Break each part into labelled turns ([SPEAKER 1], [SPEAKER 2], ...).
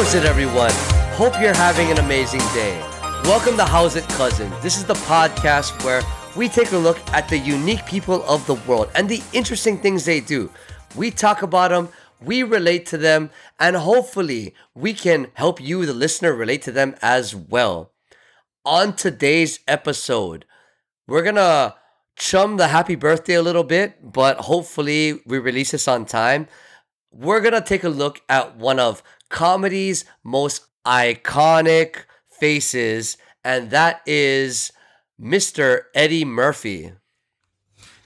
[SPEAKER 1] How's it, everyone? Hope you're having an amazing day. Welcome to How's It Cousins. This is the podcast where we take a look at the unique people of the world and the interesting things they do. We talk about them, we relate to them, and hopefully we can help you, the listener, relate to them as well. On today's episode, we're gonna chum the happy birthday a little bit, but hopefully we release this on time. We're gonna take a look at one of comedy's most iconic faces, and that is Mr. Eddie Murphy.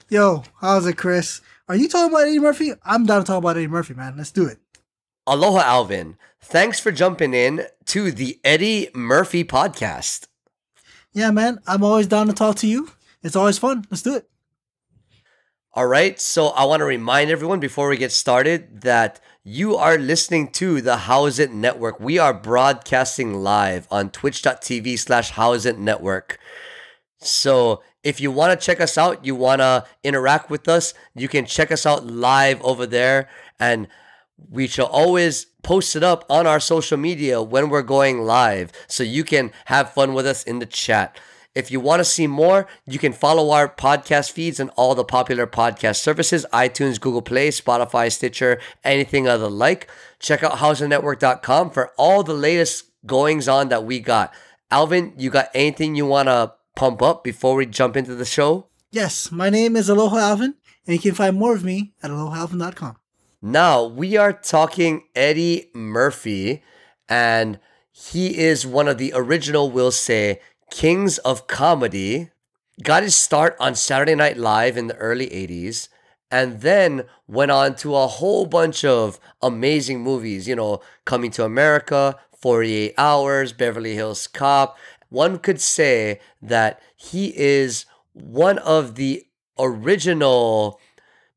[SPEAKER 2] Yo, how's it, Chris? Are you talking about Eddie Murphy? I'm down to talk about Eddie Murphy, man. Let's do it.
[SPEAKER 1] Aloha, Alvin. Thanks for jumping in to the Eddie Murphy podcast.
[SPEAKER 2] Yeah, man. I'm always down to talk to you. It's always fun. Let's do it.
[SPEAKER 1] All right. So I want to remind everyone before we get started that you are listening to the How's It Network. We are broadcasting live on twitch.tv/How's It Network. So if you want to check us out, you want to interact with us, you can check us out live over there. And we shall always post it up on our social media when we're going live, so you can have fun with us in the chat. If you want to see more, you can follow our podcast feeds on all the popular podcast services: iTunes, Google Play, Spotify, Stitcher, anything other like. Check out housetnetwork.com for all the latest goings on that we got. Alvin, you got anything you want to pump up before we jump into the show?
[SPEAKER 2] Yes, my name is Aloha Alvin, and you can find more of me at alohalvin.com.
[SPEAKER 1] Now, we are talking Eddie Murphy, and he is one of the original, we'll say, kings of comedy. Got his start on Saturday Night Live in the early 80s, and then went on to a whole bunch of amazing movies, Coming to America, 48 Hours, Beverly Hills Cop. One could say that he is one of the original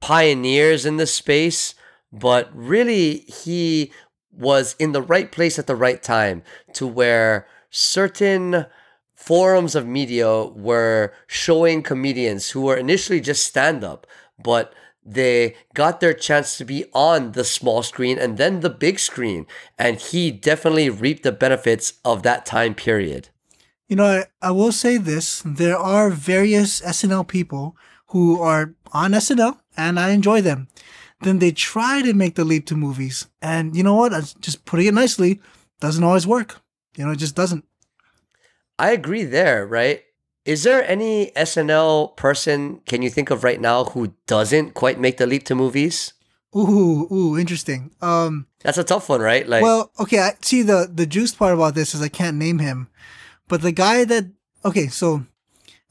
[SPEAKER 1] pioneers in the space, but really he was in the right place at the right time, to where certain forums of media were showing comedians who were initially just stand-up, but they got their chance to be on the small screen and then the big screen. And he definitely reaped the benefits of that time period.
[SPEAKER 2] I will say this. There are various SNL people who are on SNL, and I enjoy them. Then they try to make the leap to movies. And you know what? Just putting it nicely, doesn't always work. It just doesn't.
[SPEAKER 1] I agree there, right? Is there any SNL person can you think of right now who doesn't quite make the leap to movies?
[SPEAKER 2] Ooh, interesting.
[SPEAKER 1] That's a tough one, right?
[SPEAKER 2] Well, okay, I see the juice part about this is I can't name him. But the guy so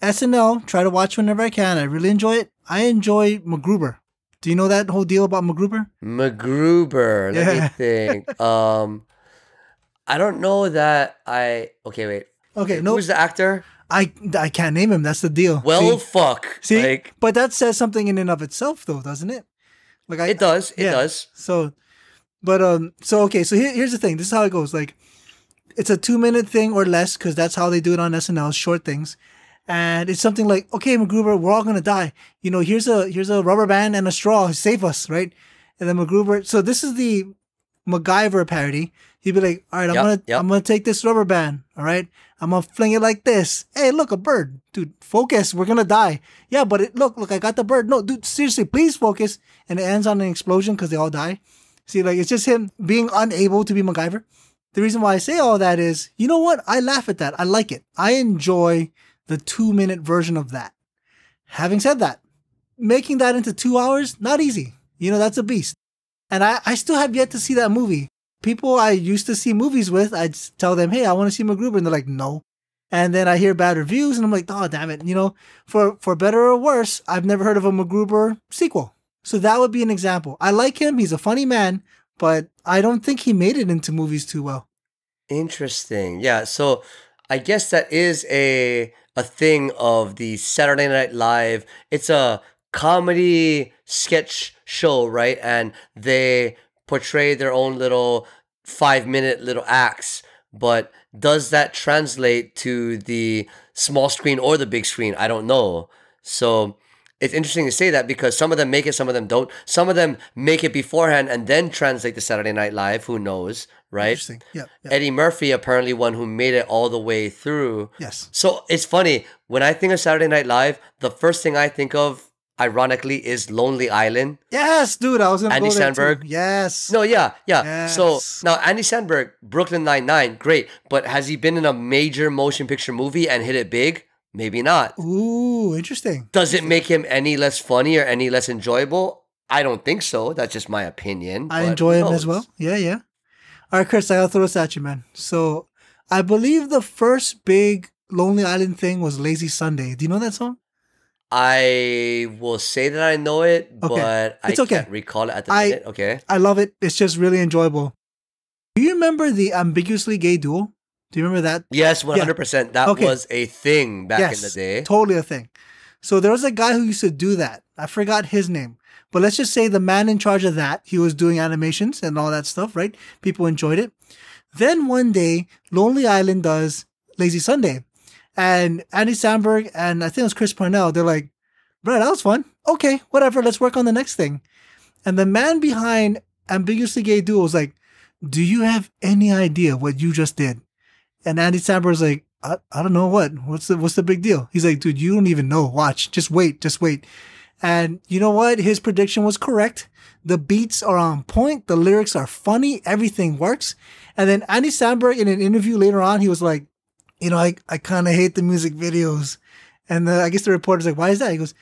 [SPEAKER 2] SNL, try to watch whenever I can. I really enjoy it. I enjoy MacGruber. Do you know that whole deal about MacGruber?
[SPEAKER 1] MacGruber, let me think. I don't know that okay, wait.
[SPEAKER 2] Okay, no.
[SPEAKER 1] Who's the actor?
[SPEAKER 2] I can't name him. That's the deal.
[SPEAKER 1] Well, fuck.
[SPEAKER 2] See? But that says something in and of itself, though, doesn't it?
[SPEAKER 1] It does. It does.
[SPEAKER 2] So here's the thing. This is how it goes. It's a 2-minute thing or less, because that's how they do it on SNL, short things. And it's something like, okay, MacGruber, we're all going to die. Here's a rubber band and a straw. Save us, right? And then MacGruber. So this is the MacGyver parody. He'd be like, all right, I'm going to take this rubber band. All right. I'm going to fling it like this. Hey, look, a bird. Dude, focus. We're going to die. Yeah, but look, I got the bird. No, dude, seriously, please focus. And it ends on an explosion because they all die. See, it's just him being unable to be MacGyver. The reason why I say all that is, you know what? I laugh at that. I like it. I enjoy the 2-minute version of that. Having said that, making that into 2 hours, not easy. That's a beast. And I still have yet to see that movie. People I used to see movies with, I'd tell them, hey, I want to see MacGruber. And they're like, no. And then I hear bad reviews and I'm like, oh, damn it. For better or worse, I've never heard of a MacGruber sequel. So that would be an example. I like him. He's a funny man, but I don't think he made it into movies too well.
[SPEAKER 1] Interesting. Yeah. So I guess that is a thing of the Saturday Night Live. It's a comedy sketch show, right? And they portray their own little 5-minute little acts. But does that translate to the small screen or the big screen? I don't know. So it's interesting to say that because some of them make it, some of them don't. Some of them make it beforehand and then translate to Saturday Night Live. Who knows, right?
[SPEAKER 2] Interesting. Yeah.
[SPEAKER 1] Eddie Murphy, apparently one who made it all the way through.
[SPEAKER 2] Yes.
[SPEAKER 1] So it's funny. When I think of Saturday Night Live, the first thing I think of, ironically, is Lonely Island.
[SPEAKER 2] Yes, dude. I was going to
[SPEAKER 1] Andy
[SPEAKER 2] go there
[SPEAKER 1] Samberg.
[SPEAKER 2] too. Yes.
[SPEAKER 1] No, yeah.
[SPEAKER 2] Yes.
[SPEAKER 1] So now Andy Samberg, Brooklyn Nine-Nine, great. But has he been in a major motion picture movie and hit it big? Maybe not.
[SPEAKER 2] Ooh, interesting.
[SPEAKER 1] Does it make him any less funny or any less enjoyable? I don't think so. That's just my opinion.
[SPEAKER 2] I enjoy him as well. Yeah. All right, Chris, I gotta throw this at you, man. So I believe the first big Lonely Island thing was Lazy Sunday. Do you know that song?
[SPEAKER 1] I will say that I know it, but I can't recall it at the minute. Okay.
[SPEAKER 2] I love it. It's just really enjoyable. Do you remember the ambiguously gay duel? Do you remember that?
[SPEAKER 1] Yes, 100%. That was a thing back in the day.
[SPEAKER 2] Totally a thing. So there was a guy who used to do that. I forgot his name. But let's just say the man in charge of that, he was doing animations and all that stuff, right? People enjoyed it. Then one day, Lonely Island does Lazy Sunday. And Andy Samberg and I think it was Chris Parnell, they're like, bro, that was fun. Okay, whatever, let's work on the next thing. And the man behind Ambiguously Gay Duo was like, do you have any idea what you just did? And Andy Samberg's like, I don't know what. What's the big deal? He's like, dude, you don't even know. Watch. Just wait. And you know what? His prediction was correct. The beats are on point. The lyrics are funny. Everything works. And then Andy Samberg in an interview later on, he was like, you know, I kind of hate the music videos. And I guess the reporter's like, why is that? He goes,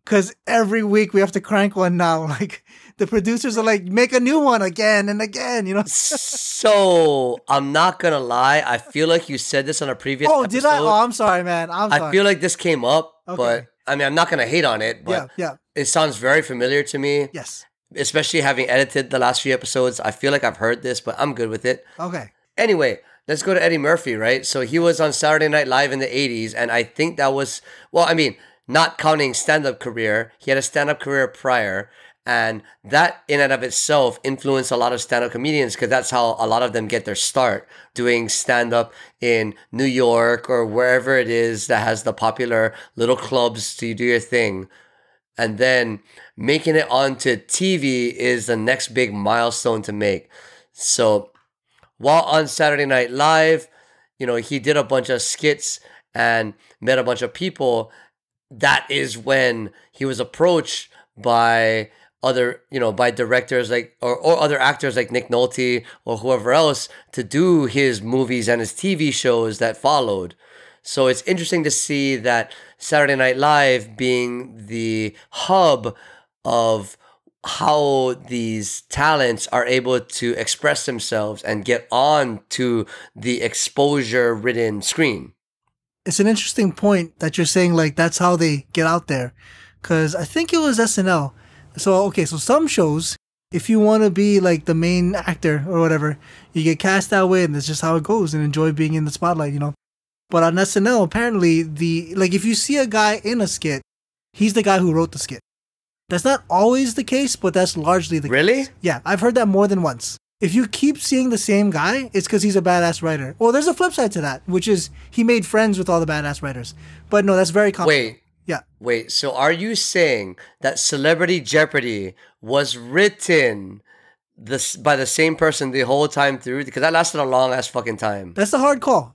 [SPEAKER 2] because every week we have to crank one now. Like the producers are like, make a new one again and again, you know?
[SPEAKER 1] So I'm not going to lie. I feel like you said this on a previous episode.
[SPEAKER 2] Did I? Oh, I'm sorry, man. I
[SPEAKER 1] feel like this came up, but I mean, I'm not going to hate on it, but it sounds very familiar to me.
[SPEAKER 2] Yes.
[SPEAKER 1] Especially having edited the last few episodes. I feel like I've heard this, but I'm good with it.
[SPEAKER 2] Okay.
[SPEAKER 1] Anyway, let's go to Eddie Murphy, right? So he was on Saturday Night Live in the 80s, and I think that was, well, I mean, not counting stand-up career, he had a stand-up career prior, and that in and of itself influenced a lot of stand-up comedians because that's how a lot of them get their start, doing stand-up in New York or wherever it is that has the popular little clubs to do your thing. And then making it onto TV is the next big milestone to make. So while on Saturday Night Live, you know, he did a bunch of skits and met a bunch of people. That is when he was approached by other, you know, by directors like, or other actors like Nick Nolte or whoever else to do his movies and his TV shows that followed. So it's interesting to see that Saturday Night Live being the hub of how these talents are able to express themselves and get on to the exposure-ridden screen.
[SPEAKER 2] It's an interesting point that you're saying, like, that's how they get out there. Because I think it was SNL. So, okay, so some shows, if you want to be, like, the main actor or whatever, you get cast that way, and that's just how it goes, and enjoy being in the spotlight, you know? But on SNL, apparently, if you see a guy in a skit, he's the guy who wrote the skit. That's not always the case, but that's largely the case.
[SPEAKER 1] Really?
[SPEAKER 2] Yeah, I've heard that more than once. If you keep seeing the same guy, it's because he's a badass writer. Well, there's a flip side to that, which is he made friends with all the badass writers. But no, that's very common.
[SPEAKER 1] Wait, so are you saying that Celebrity Jeopardy was written by the same person the whole time through? Because that lasted a long ass fucking time.
[SPEAKER 2] That's a hard call.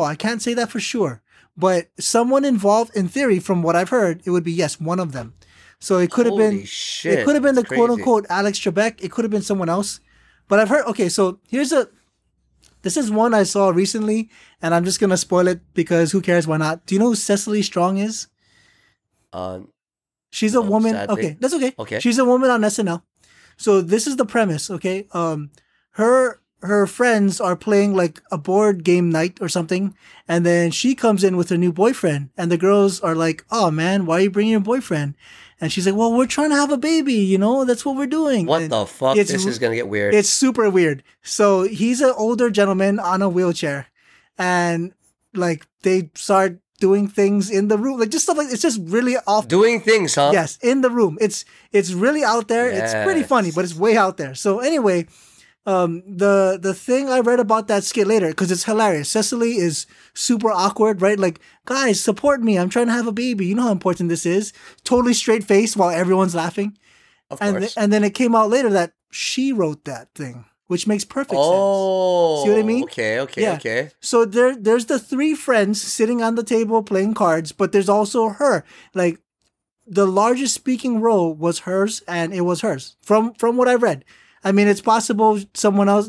[SPEAKER 2] I can't say that for sure. But someone involved, in theory, from what I've heard, it would be, yes, one of them. So it could have been, it could have been the quote unquote Alex Trebek. It could have been someone else. But I've heard, okay, so this is one I saw recently, and I'm just going to spoil it because who cares, why not? Do you know who Cecily Strong is? She's a woman. Sadly. Okay, that's okay.
[SPEAKER 1] Okay.
[SPEAKER 2] She's a woman on SNL. So this is the premise, okay? Her friends are playing like a board game night or something, and then she comes in with her new boyfriend, and the girls are like, "Oh man, why are you bringing your boyfriend?" And she's like, "Well, we're trying to have a baby, you know, that's what we're doing."
[SPEAKER 1] What the fuck? This is gonna get weird.
[SPEAKER 2] It's super weird. So he's an older gentleman on a wheelchair, and like they start doing things in the room, like just stuff like, it's just really off.
[SPEAKER 1] Doing things, huh?
[SPEAKER 2] Yes, in the room. It's really out there. Yeah. It's pretty funny, but it's way out there. So anyway, The thing I read about that skit later, because it's hilarious. Cecily is super awkward, right? Like, guys, support me. I'm trying to have a baby. You know how important this is. Totally straight face while everyone's laughing.
[SPEAKER 1] Of
[SPEAKER 2] And
[SPEAKER 1] course.
[SPEAKER 2] and then it came out later that she wrote that thing, which makes perfect sense.
[SPEAKER 1] Oh,
[SPEAKER 2] See what I mean?
[SPEAKER 1] okay, okay,
[SPEAKER 2] Yeah.
[SPEAKER 1] okay.
[SPEAKER 2] So there's the three friends sitting on the table playing cards, but there's also her. Like, the largest speaking role was hers, and it was hers from what I read. I mean, it's possible someone else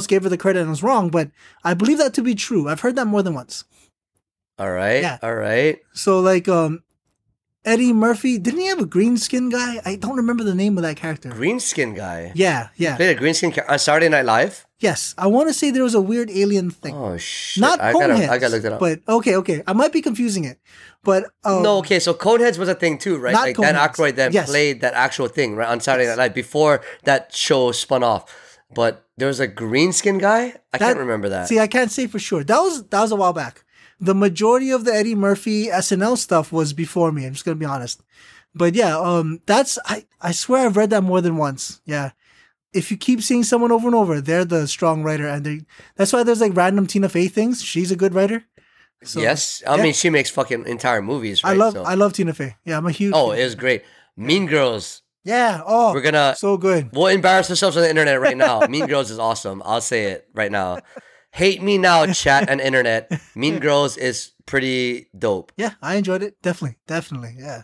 [SPEAKER 2] gave her the credit and was wrong, but I believe that to be true. I've heard that more than once.
[SPEAKER 1] All right,
[SPEAKER 2] Yeah.
[SPEAKER 1] all right.
[SPEAKER 2] So like Eddie Murphy, didn't he have a green skin guy? I don't remember the name of that character.
[SPEAKER 1] Green skin guy.
[SPEAKER 2] Yeah.
[SPEAKER 1] Played a green skin character on Saturday Night Live.
[SPEAKER 2] Yes, I want to say there was a weird alien thing.
[SPEAKER 1] Oh shit!
[SPEAKER 2] Not
[SPEAKER 1] I
[SPEAKER 2] Coneheads.
[SPEAKER 1] gotta look that up.
[SPEAKER 2] But okay, I might be confusing it. But
[SPEAKER 1] No, okay, so Coneheads was a thing too, right?
[SPEAKER 2] Not
[SPEAKER 1] Like Dan
[SPEAKER 2] Coneheads.
[SPEAKER 1] Aykroyd then
[SPEAKER 2] Yes.
[SPEAKER 1] played that actual thing, right, on Saturday Night Live before that show spun off. But there was a green skin guy. I can't remember that.
[SPEAKER 2] See, I can't say for sure. That was a while back. The majority of the Eddie Murphy SNL stuff was before me. I'm just gonna be honest. But yeah, that's I swear I've read that more than once. Yeah. If you keep seeing someone over and over, they're the strong writer, and that's why there's like random Tina Fey things. She's a good writer. So,
[SPEAKER 1] Yes, I
[SPEAKER 2] yeah.
[SPEAKER 1] mean she makes fucking entire movies, right?
[SPEAKER 2] I love Tina Fey. Yeah, I'm a huge.
[SPEAKER 1] Oh, it was great. Mean Girls.
[SPEAKER 2] yeah. Oh,
[SPEAKER 1] We're gonna
[SPEAKER 2] so good.
[SPEAKER 1] We'll embarrass ourselves on the internet right now. Mean Girls is awesome. I'll say it right now. Hate me now, chat and internet. Mean Girls is pretty dope.
[SPEAKER 2] Yeah, I enjoyed it. Definitely. Yeah.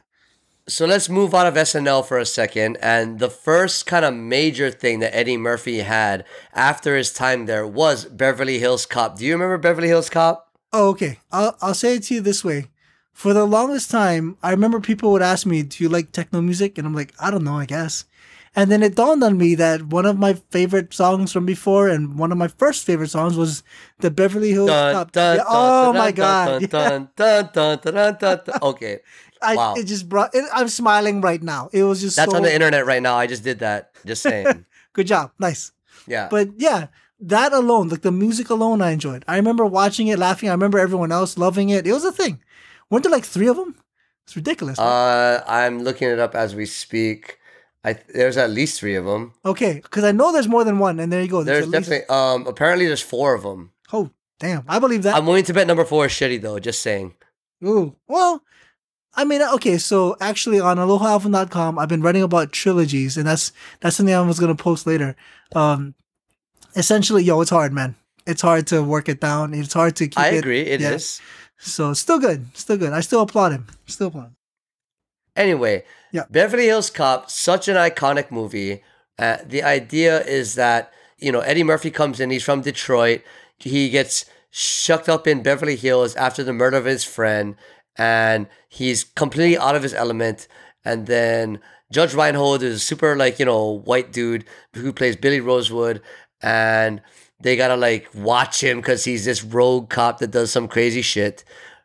[SPEAKER 1] So let's move out of SNL for a second. And the first kind of major thing that Eddie Murphy had after his time there was Beverly Hills Cop. Do you remember Beverly Hills Cop?
[SPEAKER 2] Oh, okay. I'll say it to you this way. For the longest time, I remember people would ask me, "Do you like techno music?" And I'm like, "I don't know, I guess." And then it dawned on me that one of my favorite songs from before, and one of my first favorite songs, was the Beverly Hills Cop. Yeah, oh my god!
[SPEAKER 1] Okay. Wow.
[SPEAKER 2] It just brought. I'm smiling right now. It was just
[SPEAKER 1] That's
[SPEAKER 2] so
[SPEAKER 1] on the internet right now. I just did that. Just saying.
[SPEAKER 2] good job, nice.
[SPEAKER 1] Yeah.
[SPEAKER 2] But yeah, that alone, like the music alone, I enjoyed. I remember watching it, laughing. I remember everyone else loving it. It was a thing. Weren't there like 3 of them? It's ridiculous. Right?
[SPEAKER 1] I'm looking it up as we speak. There's at least 3 of them.
[SPEAKER 2] Okay, because I know there's more than one, and there you go.
[SPEAKER 1] There's
[SPEAKER 2] at least-
[SPEAKER 1] definitely apparently there's 4 of them.
[SPEAKER 2] Oh, damn! I believe that.
[SPEAKER 1] I'm willing to bet number 4 is shitty though. Just saying.
[SPEAKER 2] Ooh, well, I mean, okay. So actually, on AlohaAlpha.com, I've been writing about trilogies, and that's something I was gonna post later. Essentially, it's hard, man. It's hard to work it down. It's hard to keep it.
[SPEAKER 1] I agree. It is.
[SPEAKER 2] So still good. I still applaud him.
[SPEAKER 1] Anyway,
[SPEAKER 2] Yeah.
[SPEAKER 1] Beverly Hills Cop, such an iconic movie. The idea is that, Eddie Murphy comes in, he's from Detroit. He gets shucked up in Beverly Hills after the murder of his friend, and he's completely out of his element. And then Judge Reinhold is a super, white dude who plays Billy Rosewood, and they gotta, watch him because he's this rogue cop that does some crazy shit,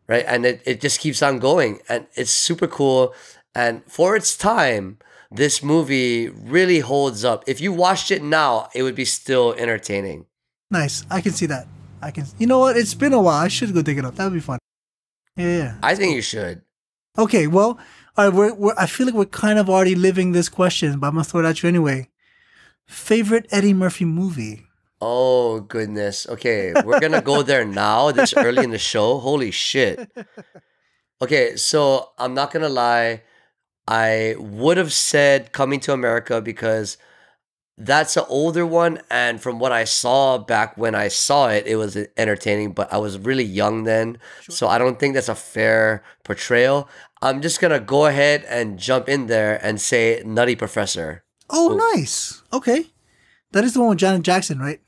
[SPEAKER 1] right? And it just keeps on going, and it's super cool. And for its time, this movie really holds up. If you watched it now, it would be still entertaining.
[SPEAKER 2] Nice. I can see that. You know what? It's been a while. I should go dig it up. That would be fun. Yeah.
[SPEAKER 1] I think you should.
[SPEAKER 2] Okay. Well, all right. I feel like we're kind of already living this question, but I'm gonna throw it at you anyway. Favorite Eddie Murphy movie?
[SPEAKER 1] Oh, goodness. Okay, we're going to go there now, this early in the show. Holy shit. Okay, so I'm not going to lie. I would have said Coming to America because that's an older one. And from what I saw back when I saw it, it was entertaining, but I was really young then.
[SPEAKER 2] Sure.
[SPEAKER 1] So I don't think that's a fair portrayal. I'm just going to go ahead and jump in there and say Nutty Professor.
[SPEAKER 2] Oh, nice. Okay. That is the one with Janet Jackson, right?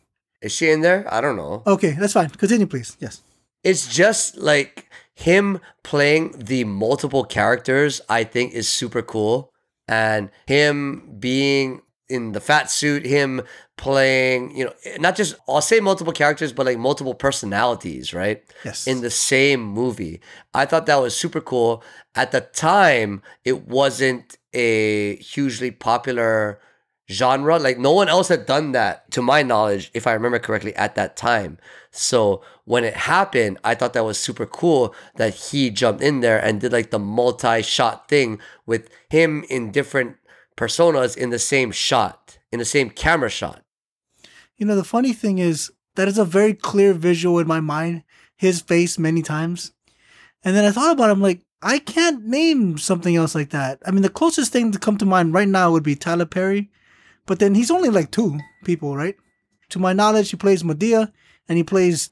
[SPEAKER 1] Is she in there? I don't know.
[SPEAKER 2] Okay, that's fine. Continue, please. Yes.
[SPEAKER 1] It's just like him playing the multiple characters, I think is super cool. And him being in the fat suit, him playing, not just, I'll say multiple characters, but like multiple personalities, right?
[SPEAKER 2] Yes.
[SPEAKER 1] In the same movie. I thought that was super cool. At the time, it wasn't a hugely popular genre. Like no one else had done that, to my knowledge, if I remember correctly, at that time. So when it happened, I thought that was super cool that he jumped in there and did like the multi-shot thing with him in different personas in the same shot, in the same camera shot.
[SPEAKER 2] The funny thing is that is a very clear visual in my mind, his face many times. And then I thought about it, I'm like, I can't name something else like that. I mean, the closest thing to come to mind right now would be Tyler Perry, but then he's only like two people, right? To my knowledge, he plays Medea and he plays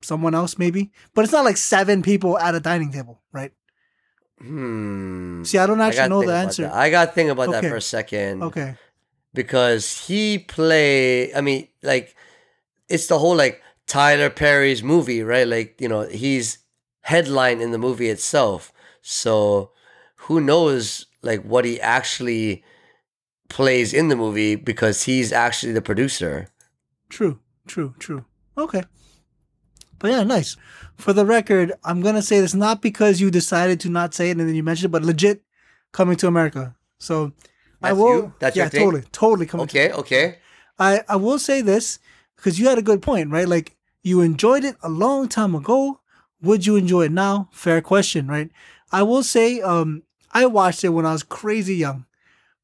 [SPEAKER 2] someone else maybe, but it's not like 7 people at a dining table, right? See, I don't actually know the answer.
[SPEAKER 1] I got to think about that for a second.
[SPEAKER 2] Okay.
[SPEAKER 1] Because it's the whole like Tyler Perry's movie, right? Like, he's headline in the movie itself. So who knows like what he actually plays in the movie because he's actually the producer.
[SPEAKER 2] True. Okay. But yeah, nice. For the record, I'm going to say this not because you decided to not say it and then you mentioned it, but legit Coming to America. So
[SPEAKER 1] that's
[SPEAKER 2] I will.
[SPEAKER 1] You? That's your thing?
[SPEAKER 2] Totally coming to America. Okay. I will say this because you had a good point, right? Like you enjoyed it a long time ago. Would you enjoy it now? Fair question, right? I will say I watched it when I was crazy young.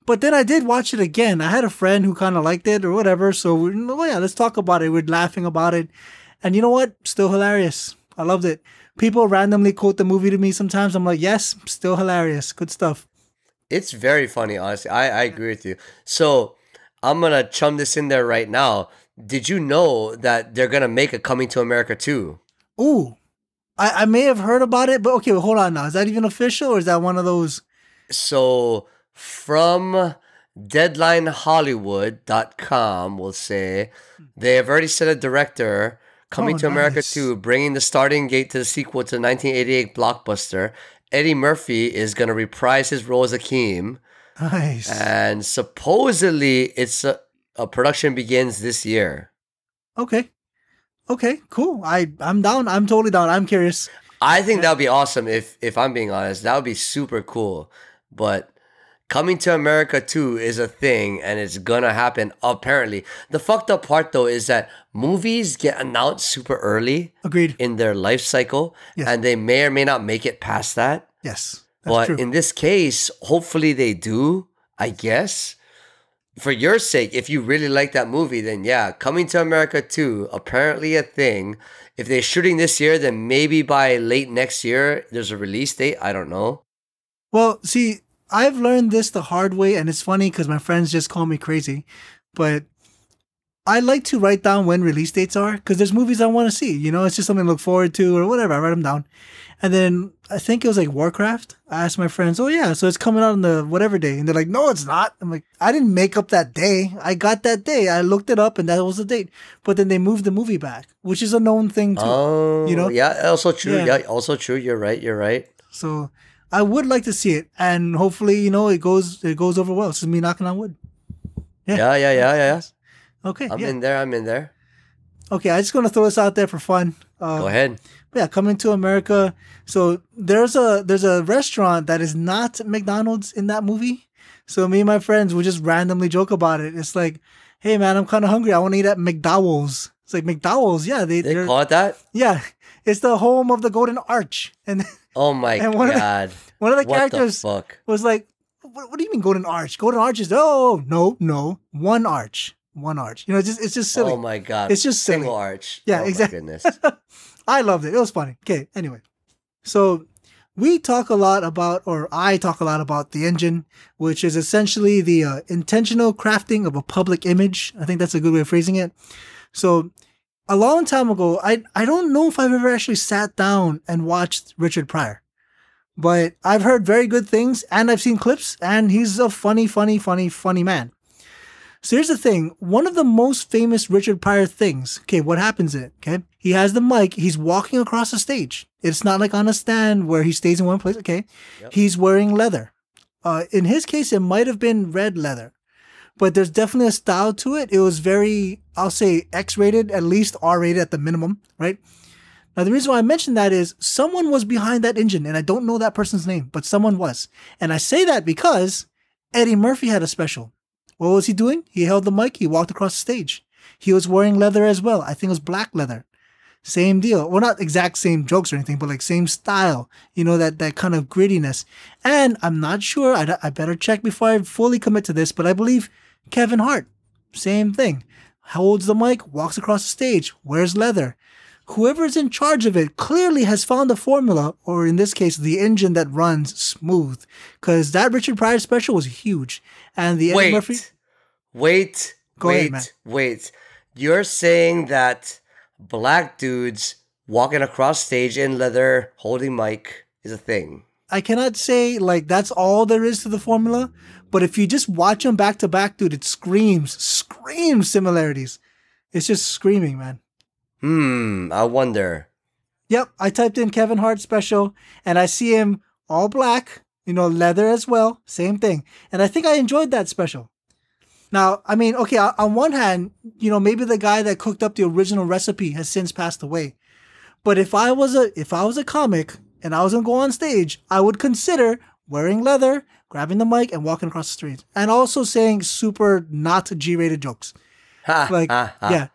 [SPEAKER 2] But then I did watch it again. I had a friend who kind of liked it or whatever. So let's talk about it. We're laughing about it. And you know what? Still hilarious. I loved it. People randomly quote the movie to me sometimes. I'm like, yes, still hilarious. Good stuff.
[SPEAKER 1] It's very funny, honestly. I agree with you. So I'm going to chum this in there right now. Did you know that they're going to make a Coming to America 2?
[SPEAKER 2] Ooh. I may have heard about it, but okay, well, hold on now. Is that even official or is that one of those?
[SPEAKER 1] So from DeadlineHollywood.com will say they have already set a director Coming to America 2, bringing the starting gate to the sequel to the 1988 blockbuster. Eddie Murphy is going to reprise his role as Akeem.
[SPEAKER 2] Nice.
[SPEAKER 1] And supposedly it's a production begins this year.
[SPEAKER 2] Okay, cool. I'm down. I'm totally down. I'm curious.
[SPEAKER 1] I think that would be awesome if I'm being honest. That would be super cool. But Coming to America 2 is a thing and it's gonna happen apparently. The fucked up part though is that movies get announced super early.
[SPEAKER 2] Agreed.
[SPEAKER 1] In their life cycle. Yes. And they may or may not make it past that.
[SPEAKER 2] Yes.
[SPEAKER 1] But true. In this case, hopefully they do, I guess. For your sake, if you really like that movie, then yeah, Coming to America 2, apparently a thing. If they're shooting this year, then maybe by late next year, there's a release date. I don't know.
[SPEAKER 2] Well, see, I've learned this the hard way, and it's funny because my friends just call me crazy, but I like to write down when release dates are because there's movies I want to see. It's just something to look forward to or whatever. I write them down. And then I think it was like Warcraft. I asked my friends, oh yeah, so it's coming out on the whatever day. And they're like, no, it's not. I'm like, I didn't make up that day. I got that day. I looked it up and that was the date. But then they moved the movie back, which is a known thing too.
[SPEAKER 1] Oh, yeah, also true. Yeah, also true. You're right.
[SPEAKER 2] So I would like to see it. And hopefully, it goes over well. This is me knocking on wood.
[SPEAKER 1] Yeah.
[SPEAKER 2] Okay.
[SPEAKER 1] I'm in there.
[SPEAKER 2] Okay, I just going to throw this out there for fun.
[SPEAKER 1] Go ahead.
[SPEAKER 2] Yeah, Coming to America. So there's a restaurant that is not McDonald's in that movie. So me and my friends would just randomly joke about it. It's like, hey man, I'm kind of hungry. I want to eat at McDowell's. It's like McDowell's. Yeah, they
[SPEAKER 1] call it that.
[SPEAKER 2] Yeah, it's the home of the Golden Arch. And
[SPEAKER 1] oh my god,
[SPEAKER 2] one of the characters was like, what do you mean Golden Arch? Golden Arch is no, one arch. It's just silly.
[SPEAKER 1] Oh my god,
[SPEAKER 2] it's just silly.
[SPEAKER 1] Single arch.
[SPEAKER 2] Yeah,
[SPEAKER 1] oh
[SPEAKER 2] exactly.
[SPEAKER 1] My goodness.
[SPEAKER 2] I loved it. It was funny. Okay, anyway. So I talk a lot about the engine, which is essentially the intentional crafting of a public image. I think that's a good way of phrasing it. So a long time ago, I don't know if I've ever actually sat down and watched Richard Pryor, but I've heard very good things and I've seen clips and he's a funny man. So here's the thing. One of the most famous Richard Pryor things. Okay, what happens in it? Okay, he has the mic. He's walking across the stage. It's not like on a stand where he stays in one place. Okay, yep. He's wearing leather. In his case, it might have been red leather, but there's definitely a style to it. It was very, I'll say, X-rated, at least R-rated at the minimum, right? Now, the reason why I mentioned that is someone was behind that engine, and I don't know that person's name, but someone was. And I say that because Eddie Murphy had a special. What was he doing? He held the mic. He walked across the stage. He was wearing leather as well. I think it was black leather. Same deal. Well, not exact same jokes or anything, but like same style. That kind of grittiness. And I'm not sure. I better check before I fully commit to this, but I believe Kevin Hart. Same thing. holds the mic, walks across the stage, wears leather. Whoever's in charge of it clearly has found the formula, or in this case, the engine that runs smooth. Because that Richard Pryor special was huge. And the Eddie Murphy...
[SPEAKER 1] Go ahead, man. Wait. You're saying that black dudes walking across stage in leather, holding mic is a thing?
[SPEAKER 2] I cannot say, like, that's all there is to the formula. But if you just watch them back to back, dude, it screams similarities. It's just screaming, man.
[SPEAKER 1] I wonder.
[SPEAKER 2] Yep, I typed in Kevin Hart special, and I see him all black, leather as well, same thing. And I think I enjoyed that special. Now, I mean, okay, on one hand, maybe the guy that cooked up the original recipe has since passed away. But if I was a comic and I was gonna go on stage, I would consider wearing leather, grabbing the mic, and walking across the street, and also saying super not G-rated jokes. Yeah.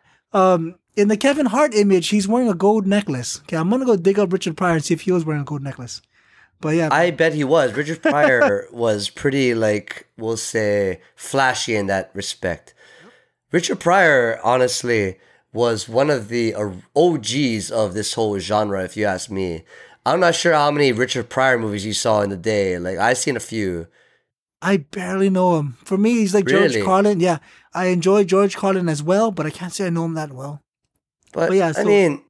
[SPEAKER 2] In the Kevin Hart image, he's wearing a gold necklace. Okay, I'm gonna go dig up Richard Pryor and see if he was wearing a gold necklace. But yeah,
[SPEAKER 1] I bet he was. Richard Pryor was pretty, we'll say, flashy in that respect. Richard Pryor, honestly, was one of the OGs of this whole genre, if you ask me. I'm not sure how many Richard Pryor movies you saw in the day. I've seen a few.
[SPEAKER 2] I barely know him. For me, he's like
[SPEAKER 1] Really?
[SPEAKER 2] George Carlin. Yeah, I enjoy George Carlin as well, but I can't say I know him that well.
[SPEAKER 1] But
[SPEAKER 2] yeah,
[SPEAKER 1] I mean,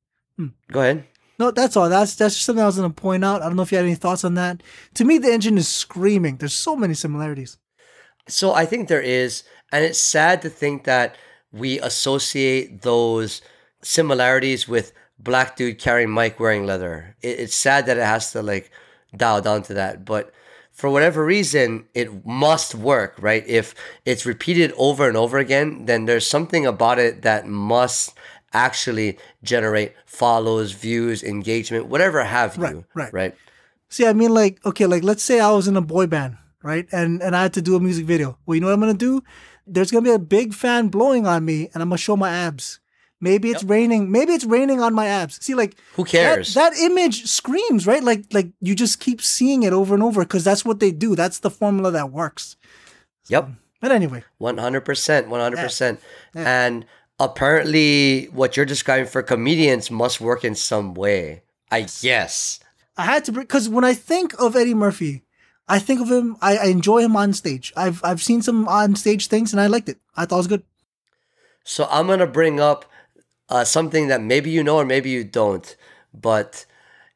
[SPEAKER 1] go ahead.
[SPEAKER 2] No, that's all. That's just something I was going to point out. I don't know if you had any thoughts on that. To me, the engine is screaming. There's so many similarities.
[SPEAKER 1] So I think there is, and it's sad to think that we associate those similarities with black dude carrying mic wearing leather. It's sad that it has to dial down to that, but for whatever reason, it must work, right? If it's repeated over and over again, then there's something about it that must actually generate follows, views, engagement, whatever have you. Right.
[SPEAKER 2] See, I mean, let's say I was in a boy band, right? And I had to do a music video. Well, you know what I'm going to do? There's going to be a big fan blowing on me, and I'm going to show my abs. Maybe it's raining. Maybe it's raining on my abs. See,
[SPEAKER 1] who cares?
[SPEAKER 2] That image screams, right? Like you just keep seeing it over and over because that's what they do. That's the formula that works.
[SPEAKER 1] Yep.
[SPEAKER 2] But anyway.
[SPEAKER 1] 100%. Yeah. And apparently what you're describing for comedians must work in some way, I guess.
[SPEAKER 2] I had to, because when I think of Eddie Murphy, I think of him, I enjoy him on stage. I've seen some on stage things and I liked it. I thought it was good.
[SPEAKER 1] So I'm going to bring up something that maybe you know or maybe you don't, but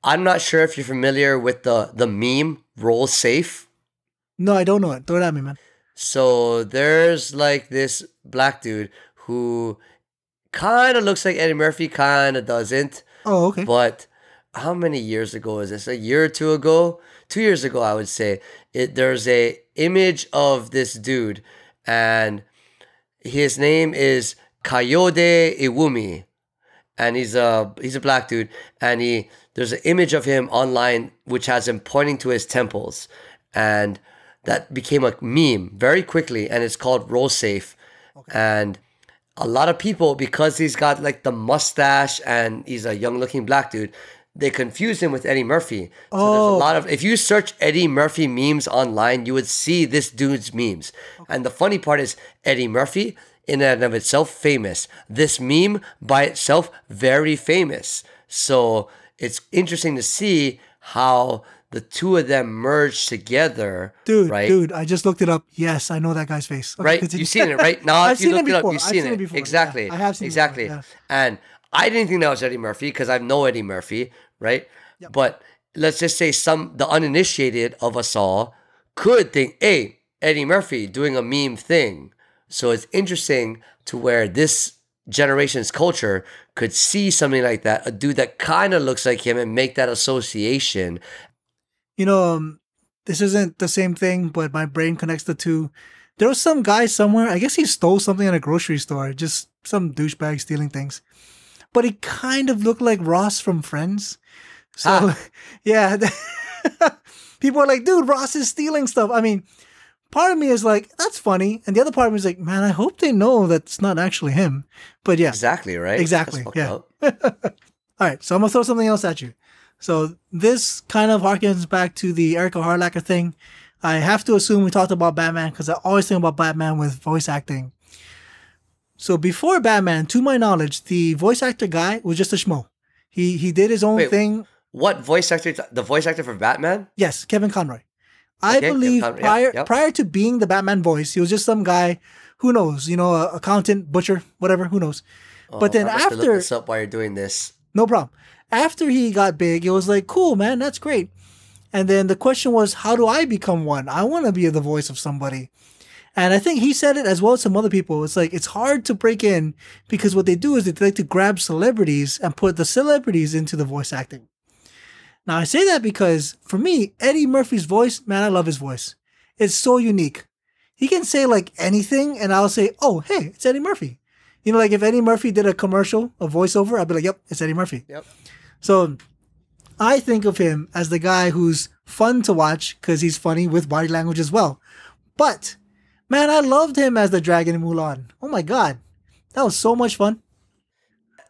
[SPEAKER 1] I'm not sure if you're familiar with the meme roll safe.
[SPEAKER 2] No, I don't know it. Throw it at me, man.
[SPEAKER 1] So there's this black dude who kind of looks like Eddie Murphy, kind of doesn't.
[SPEAKER 2] Oh, okay.
[SPEAKER 1] But how many years ago is this? A year or two ago? 2 years ago, I would say. There's a image of this dude, and his name is Kayode Iwumi, and he's a black dude, and there's an image of him online which has him pointing to his temples, and that became a meme very quickly, and it's called Roll Safe. Okay. And a lot of people, because he's got the mustache and he's a young looking black dude, they confuse him with Eddie Murphy. So there's a lot of, if you search Eddie Murphy memes online, you would see this dude's memes. Okay. And the funny part is Eddie Murphy, in and of itself, famous. This meme by itself, very famous. So it's interesting to see how the two of them merge together.
[SPEAKER 2] Dude, I just looked it up. Yes, I know that guy's face. Okay,
[SPEAKER 1] right?
[SPEAKER 2] continue.
[SPEAKER 1] You've seen it, right? Now,
[SPEAKER 2] I've
[SPEAKER 1] if you
[SPEAKER 2] seen
[SPEAKER 1] look
[SPEAKER 2] it
[SPEAKER 1] it up,
[SPEAKER 2] before.
[SPEAKER 1] you've seen it.
[SPEAKER 2] Before.
[SPEAKER 1] Exactly.
[SPEAKER 2] Yeah, I have seen
[SPEAKER 1] exactly.
[SPEAKER 2] it before, yeah.
[SPEAKER 1] And I didn't think that was Eddie Murphy because I know Eddie Murphy, right? Yep. But let's just say the uninitiated of us all could think, hey, Eddie Murphy doing a meme thing. So it's interesting to where this generation's culture could see something like that, a dude that kind of looks like him, and make that association.
[SPEAKER 2] This isn't the same thing, but my brain connects the two. There was some guy somewhere, I guess he stole something in a grocery store, just some douchebag stealing things. But he kind of looked like Ross from Friends. So, yeah. People are like, dude, Ross is stealing stuff. I mean, part of me is like, that's funny. And the other part of me is like, man, I hope they know that's not actually him. But yeah.
[SPEAKER 1] Exactly, right?
[SPEAKER 2] Exactly, yeah. All right, so I'm going to throw something else at you. So this kind of harkens back to the Erica Harlacher thing. I have to assume we talked about Batman because I always think about Batman with voice acting. So before Batman, to my knowledge, the voice actor guy was just a schmo. He did his own
[SPEAKER 1] Wait,
[SPEAKER 2] thing.
[SPEAKER 1] what voice actor? The voice actor for Batman?
[SPEAKER 2] Yes, Kevin Conroy. I
[SPEAKER 1] Okay, Kevin
[SPEAKER 2] believe
[SPEAKER 1] Conroy, yep.
[SPEAKER 2] prior to being the Batman voice, he was just some guy, who knows, accountant, butcher, whatever, who knows. But then
[SPEAKER 1] I must have looked
[SPEAKER 2] after,
[SPEAKER 1] this up while you're doing this.
[SPEAKER 2] no problem. After he got big, it was like, cool, man, that's great. And then the question was, how do I become one? I want to be the voice of somebody. And I think he said it as well as some other people. It's like, it's hard to break in because what they do is they like to grab celebrities and put the celebrities into the voice acting. Now, I say that because for me, Eddie Murphy's voice, man, I love his voice. It's so unique. He can say like anything and I'll say, oh, hey, it's Eddie Murphy. Like if Eddie Murphy did a commercial, a voiceover, I'd be like, yep, it's Eddie Murphy.
[SPEAKER 1] Yep.
[SPEAKER 2] So I think of him as the guy who's fun to watch because he's funny with body language as well. But, man, I loved him as the dragon in Mulan. Oh my God. That was so much fun.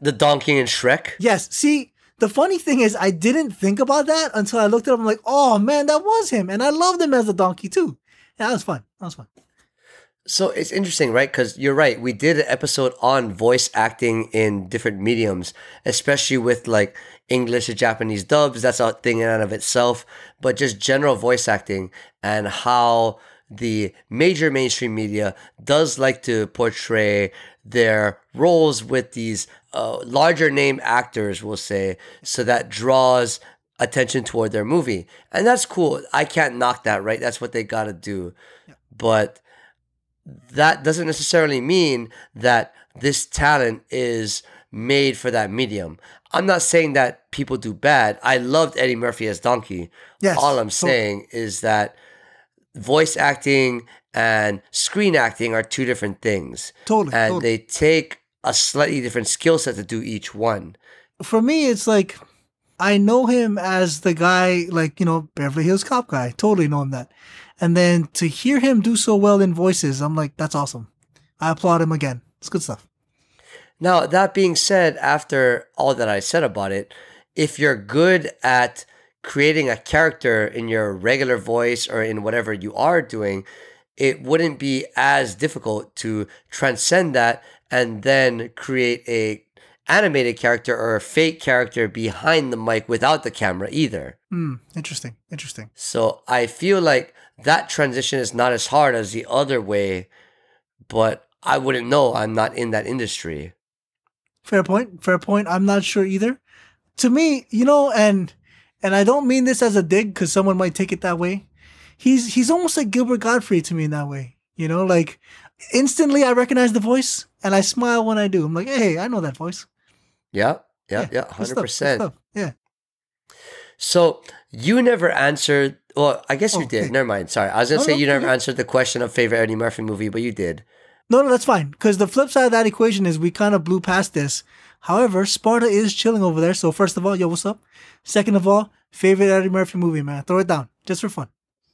[SPEAKER 1] The donkey in Shrek?
[SPEAKER 2] Yes. See, the funny thing is I didn't think about that until I looked at him. I'm like, oh man, that was him. And I loved him as the donkey too. Yeah, that was fun. That was fun.
[SPEAKER 1] So it's interesting, right? Because you're right. We did an episode on voice acting in different mediums, especially with like English or Japanese dubs. That's a thing in and of itself. But just general voice acting and how the major mainstream media does like to portray their roles with these larger name actors, we'll say, so that draws attention toward their movie. And that's cool. I can't knock that, right? That's what they got to do. Yeah. But that doesn't necessarily mean that this talent is made for that medium. I'm not saying that people do bad. I loved Eddie Murphy as Donkey.
[SPEAKER 2] Yes.
[SPEAKER 1] All I'm saying is that voice acting and screen acting are two different things.
[SPEAKER 2] Totally.
[SPEAKER 1] And they take a slightly different skill set to do each one.
[SPEAKER 2] For me, it's like, I know him as the guy, like, Beverly Hills Cop guy. Totally know him that. And then to hear him do so well in voices, I'm like, that's awesome. I applaud him again. It's good stuff.
[SPEAKER 1] Now, that being said, after all that I said about it, if you're good at creating a character in your regular voice or in whatever you are doing, it wouldn't be as difficult to transcend that and then create a animated character or a fake character behind the mic without the camera either.
[SPEAKER 2] Interesting.
[SPEAKER 1] So I feel like that transition is not as hard as the other way, but I wouldn't know. I'm not in that industry.
[SPEAKER 2] Fair point. I'm not sure either. To me, and I don't mean this as a dig because someone might take it that way. He's almost like Gilbert Gottfried to me in that way. Like instantly I recognize the voice and I smile when I do. I'm like, hey, I know that voice.
[SPEAKER 1] Yeah, 100%.
[SPEAKER 2] Yeah.
[SPEAKER 1] So you never answered. Well, I guess you did.
[SPEAKER 2] Okay.
[SPEAKER 1] Never mind. Sorry. I was going to say you never answered the question of favorite Eddie Murphy movie, but you did.
[SPEAKER 2] No, that's fine. Because the flip side of that equation is we kind of blew past this. However, Sparta is chilling over there. So first of all, yo, what's up? Second of all, favorite Eddie Murphy movie, man. Throw it down. Just for fun.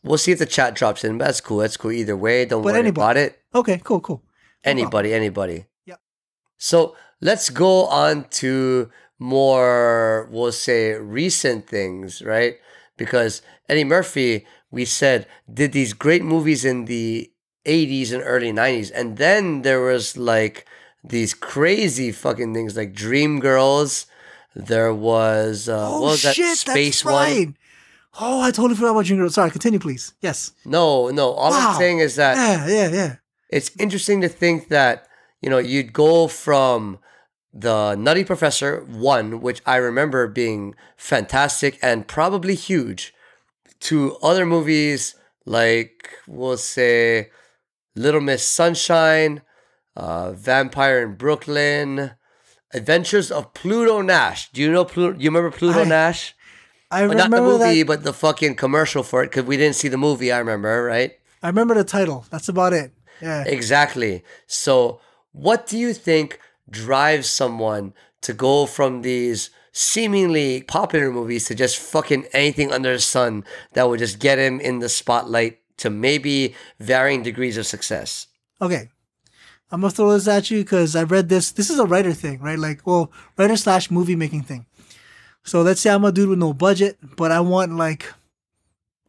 [SPEAKER 1] We'll see if the chat drops in. But that's cool. That's cool either way. Don't worry about it.
[SPEAKER 2] Okay, cool. No
[SPEAKER 1] Anybody.
[SPEAKER 2] Yeah.
[SPEAKER 1] So let's go on to more, we'll say, recent things, right? Because Eddie Murphy, we said, did these great movies in the 80s and early 90s. And then there was like these crazy fucking things like Dreamgirls. There was, what was that space one?
[SPEAKER 2] Oh, I totally forgot about Dreamgirls. Sorry, continue, please. Yes.
[SPEAKER 1] No. All I'm saying is that
[SPEAKER 2] yeah.
[SPEAKER 1] It's interesting to think that, you'd go from The Nutty Professor 1, which I remember being fantastic and probably huge, to other movies like, we'll say, Little Miss Sunshine, Vampire in Brooklyn, Adventures of Pluto Nash. Do you know You remember Pluto Nash?
[SPEAKER 2] I remember
[SPEAKER 1] not the movie,
[SPEAKER 2] that,
[SPEAKER 1] but the fucking commercial for it, because we didn't see the movie, I remember, right?
[SPEAKER 2] I remember the title. That's about it. Yeah.
[SPEAKER 1] Exactly. So what do you think drives someone to go from these seemingly popular movies to just fucking anything under the sun that would just get him in the spotlight to maybe varying degrees of success?
[SPEAKER 2] Okay. I'm going to throw this at you because I read this. This is a writer thing, right? Writer/movie making thing. So let's say I'm a dude with no budget, but I want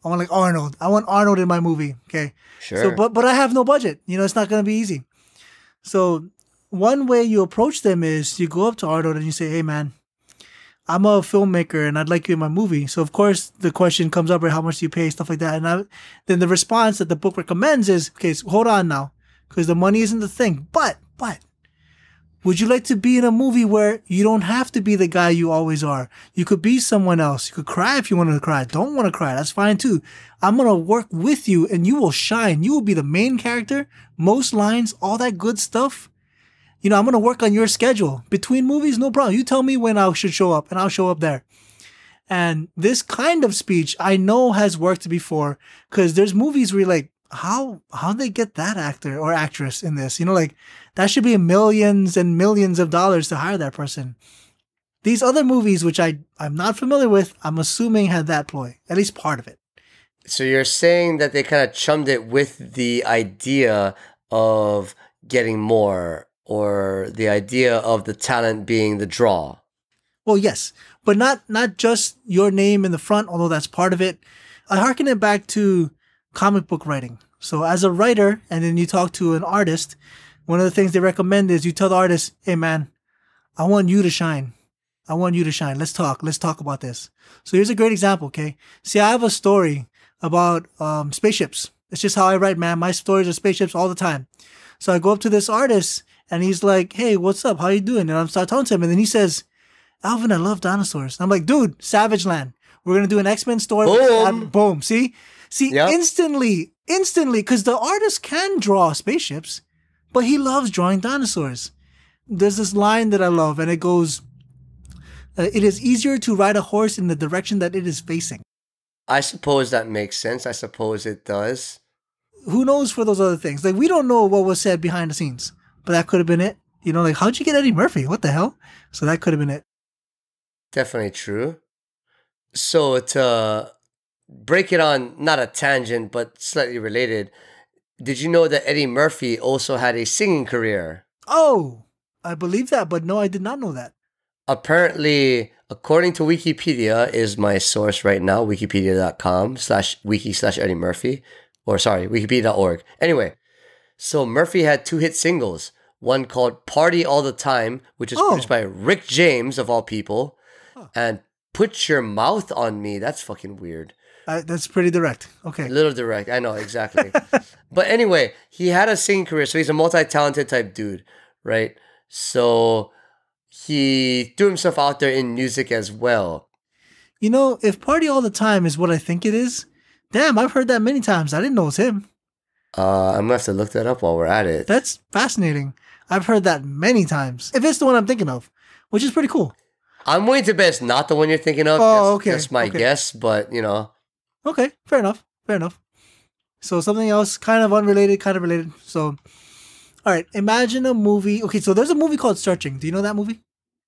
[SPEAKER 2] Arnold. I want Arnold in my movie. Okay.
[SPEAKER 1] Sure.
[SPEAKER 2] So, but I have no budget. It's not going to be easy. So one way you approach them is you go up to Arnold and you say, hey man, I'm a filmmaker and I'd like you in my movie. So of course the question comes up, right? How much do you pay? Stuff like that. And then the response that the book recommends is, okay, so hold on now, because the money isn't the thing. But would you like to be in a movie where you don't have to be the guy you always are? You could be someone else. You could cry if you wanted to cry. Don't want to cry. That's fine too. I'm going to work with you and you will shine. You will be the main character, most lines, all that good stuff. You know, I'm going to work on your schedule. Between movies, no problem. You tell me when I should show up and I'll show up there. And this kind of speech I know has worked before, because there's movies where you're like, how they get that actor or actress in this? You know, like that should be millions and millions of dollars to hire that person. These other movies, which I'm not familiar with, I'm assuming had that ploy, at least part of it.
[SPEAKER 1] So you're saying that they kind of chummed it with the idea of getting more, or the idea of the talent being the draw.
[SPEAKER 2] Well, yes, but not just your name in the front, although that's part of it. I hearken it back to comic book writing. So as a writer, and then you talk to an artist, one of the things they recommend is you tell the artist, hey man, I want you to shine. I want you to shine. Let's talk about this. So here's a great example, okay? See, I have a story about spaceships. It's just how I write, man. My stories are spaceships all the time. So I go up to this artist and he's like, hey, what's up? How you doing? And I'm start talking to him. And then he says, Alvin, I love dinosaurs. And I'm like, dude, Savage Land. We're going to do an X-Men story.
[SPEAKER 1] Boom.
[SPEAKER 2] Boom. See,
[SPEAKER 1] Yep.
[SPEAKER 2] instantly, because the artist can draw spaceships, but he loves drawing dinosaurs. There's this line that I love, and it goes, it is easier to ride a horse in the direction that it is facing.
[SPEAKER 1] I suppose that makes sense. I suppose it does.
[SPEAKER 2] Who knows for those other things? Like, we don't know what was said behind the scenes, but that could have been it. You know, like, how'd you get Eddie Murphy? What the hell? So that could have been it.
[SPEAKER 1] Definitely true. So to break it on, not a tangent, but slightly related, did you know that Eddie Murphy also had a singing career?
[SPEAKER 2] Oh, I believe that, but no, I did not know that.
[SPEAKER 1] Apparently, according to Wikipedia, is my source right now, wikipedia.com/wiki/Eddie Murphy, or sorry, wikipedia.org. Anyway, so Murphy had 2 hit singles, one called Party All the Time, which is produced by Rick James, of all people, and Put Your Mouth on Me. That's fucking weird.
[SPEAKER 2] That's pretty direct. Okay.
[SPEAKER 1] A little direct. I know, exactly. But anyway, he had a singing career, so he's a multi-talented type dude, right? So he threw himself out there in music as well.
[SPEAKER 2] You know, if Party All the Time is what I think it is, damn, I've heard that many times. I didn't know it's him.
[SPEAKER 1] I'm gonna have to look that up while we're at it.
[SPEAKER 2] That's fascinating. I've heard that many times. If it's the one I'm thinking of, which is pretty cool.
[SPEAKER 1] I'm willing to bet it's not the one you're thinking of.
[SPEAKER 2] Oh, okay.
[SPEAKER 1] That's my guess, but you know.
[SPEAKER 2] Okay, fair enough. So something else, kind of unrelated, kind of related. So, all right, imagine a movie. Okay, so there's a movie called Searching. Do you know that movie?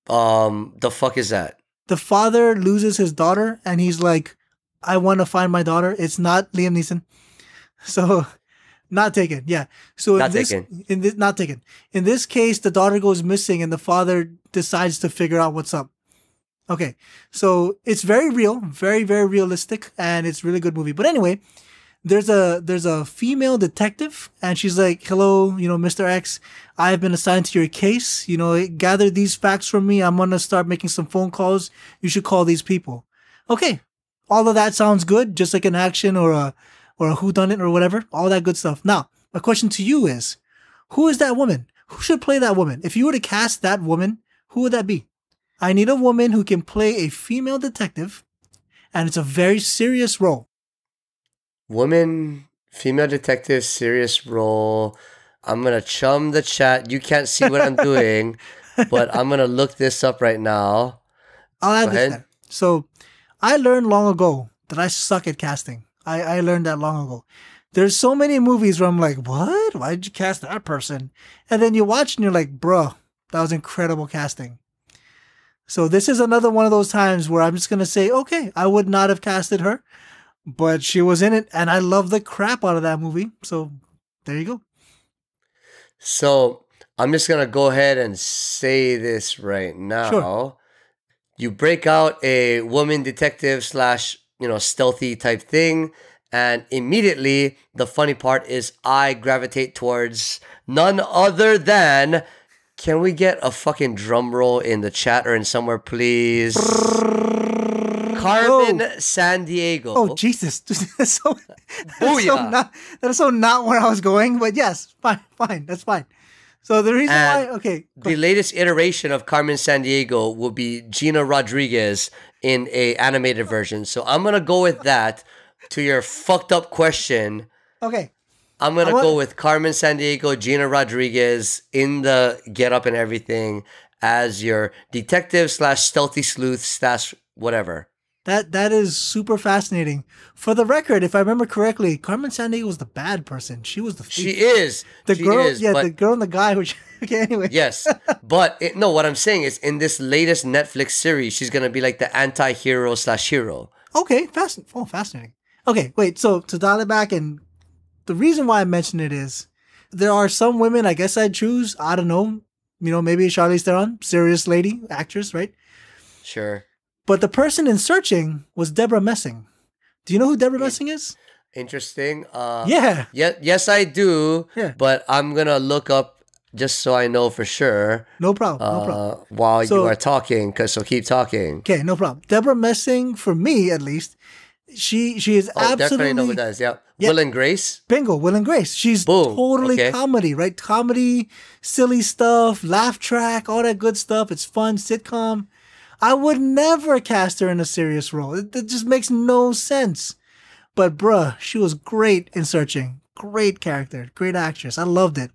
[SPEAKER 1] The fuck is that?
[SPEAKER 2] The father loses his daughter, and he's like, I want to find my daughter. It's not Liam Neeson. So, not taken. Yeah. So
[SPEAKER 1] not taken.
[SPEAKER 2] Not taken. In this case, the daughter goes missing, and the father decides to figure out what's up. Okay, so it's very real, very, very realistic, and it's a really good movie. But anyway, there's a female detective, and she's like, hello, you know, Mr. X, I've been assigned to your case. You know, gather these facts from me. I'm going to start making some phone calls. You should call these people. Okay, all of that sounds good, just like an action or a whodunit or whatever, all that good stuff. Now, my question to you is, who is that woman? Who should play that woman? If you were to cast that woman, who would that be? I need a woman who can play a female detective, and it's a very serious role.
[SPEAKER 1] Woman, female detective, serious role. I'm going to chum the chat. You can't see what I'm doing, but I'm going to look this up right now.
[SPEAKER 2] I'll add this there. So I learned long ago that I suck at casting. I learned that long ago. There's so many movies where I'm like, what? Why did you cast that person? And then you watch and you're like, bro, that was incredible casting. So this is another one of those times where I'm just going to say, okay, I would not have casted her, but she was in it, and I love the crap out of that movie. So there you go.
[SPEAKER 1] So I'm just going to go ahead and say this right now. Sure. You break out a woman detective / stealthy type thing, and immediately the funny part is I gravitate towards none other than Can we get a fucking drum roll in the chat or in somewhere, please? Carmen Sandiego.
[SPEAKER 2] Oh, Jesus. That's so,
[SPEAKER 1] Booyah.
[SPEAKER 2] that is so not where I was going. But yes, fine. That's fine. So the reason why, okay.
[SPEAKER 1] The latest iteration of Carmen Sandiego will be Gina Rodriguez in a animated version. So I'm going to go with that to your fucked up question.
[SPEAKER 2] Okay.
[SPEAKER 1] I'm going to go with Carmen Sandiego, Gina Rodriguez in the get up and everything as your detective / stealthy sleuth / whatever.
[SPEAKER 2] That is super fascinating. For the record, if I remember correctly, Carmen Sandiego was the bad person. She was the thief.
[SPEAKER 1] She is.
[SPEAKER 2] The
[SPEAKER 1] she
[SPEAKER 2] girl,
[SPEAKER 1] is,
[SPEAKER 2] yeah,
[SPEAKER 1] but,
[SPEAKER 2] the girl and the guy. Which okay, anyway.
[SPEAKER 1] Yes, but no. What I'm saying is, in this latest Netflix series, she's gonna be like the anti-hero / hero.
[SPEAKER 2] Okay, fascinating. Okay, wait. So to dial it back, and the reason why I mention it is there are some women. I guess I'd choose. I don't know. Maybe Charlize Theron, serious lady, actress, right?
[SPEAKER 1] Sure.
[SPEAKER 2] But the person in Searching was Deborah Messing. Do you know who Deborah Messing is?
[SPEAKER 1] Interesting.
[SPEAKER 2] Yeah.
[SPEAKER 1] Yes, I do.
[SPEAKER 2] Yeah.
[SPEAKER 1] But I'm gonna look up just so I know for sure.
[SPEAKER 2] No problem.
[SPEAKER 1] While you are talking, so keep talking.
[SPEAKER 2] Okay, no problem. Deborah Messing, for me at least, she is absolutely.
[SPEAKER 1] Definitely know who that is. Yeah. Will and Grace.
[SPEAKER 2] Bingo, Will and Grace. She's totally comedy, right? Comedy, silly stuff, laugh track, all that good stuff. It's fun, sitcom. I would never cast her in a serious role. It just makes no sense. But bruh, she was great in Searching. Great character, great actress. I loved it.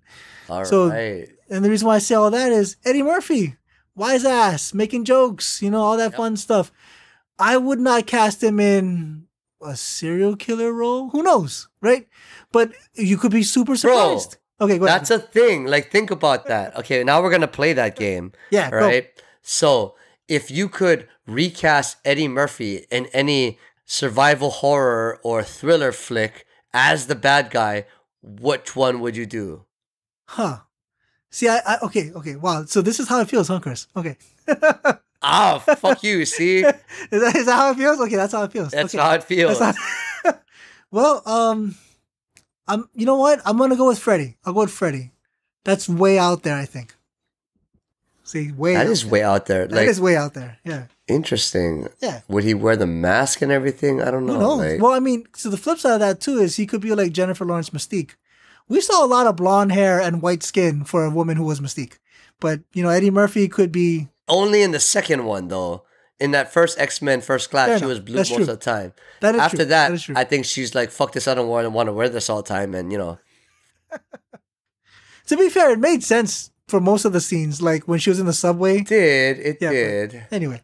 [SPEAKER 1] All right.
[SPEAKER 2] And the reason why I say all that is Eddie Murphy, wise ass, making jokes, all that fun stuff. I would not cast him in a serial killer role. Who knows, right? But you could be super surprised.
[SPEAKER 1] Bro,
[SPEAKER 2] okay, go ahead.
[SPEAKER 1] That's a thing. Like, think about that. Okay, now we're gonna play that game.
[SPEAKER 2] Yeah.
[SPEAKER 1] Right. So if you could recast Eddie Murphy in any survival horror or thriller flick as the bad guy, which one would you do?
[SPEAKER 2] Huh. See, okay. Wow. So this is how it feels, huh, Chris? Okay.
[SPEAKER 1] Fuck you. See?
[SPEAKER 2] Is that how it feels? Okay, that's how it feels.
[SPEAKER 1] That's how it feels.
[SPEAKER 2] Well, you know what? I'm going to go with Freddy. I'll go with Freddy. That's way out there, I think. See, way out there. That is way out there. Yeah.
[SPEAKER 1] Interesting.
[SPEAKER 2] Yeah.
[SPEAKER 1] Would he wear the mask and everything? I don't know.
[SPEAKER 2] Who knows? Well, I mean, so the flip side of that too is he could be like Jennifer Lawrence Mystique. We saw a lot of blonde hair and white skin for a woman who was Mystique. But, Eddie Murphy could be...
[SPEAKER 1] Only in the second one, though. In that first X-Men First Class, she was blue most of the time.
[SPEAKER 2] That is
[SPEAKER 1] After
[SPEAKER 2] true.
[SPEAKER 1] that,
[SPEAKER 2] is true.
[SPEAKER 1] I think she's like, fuck this, I don't want to wear this all the time. And,
[SPEAKER 2] To be fair, it made sense for most of the scenes, like when she was in the subway.
[SPEAKER 1] It did.
[SPEAKER 2] Anyway.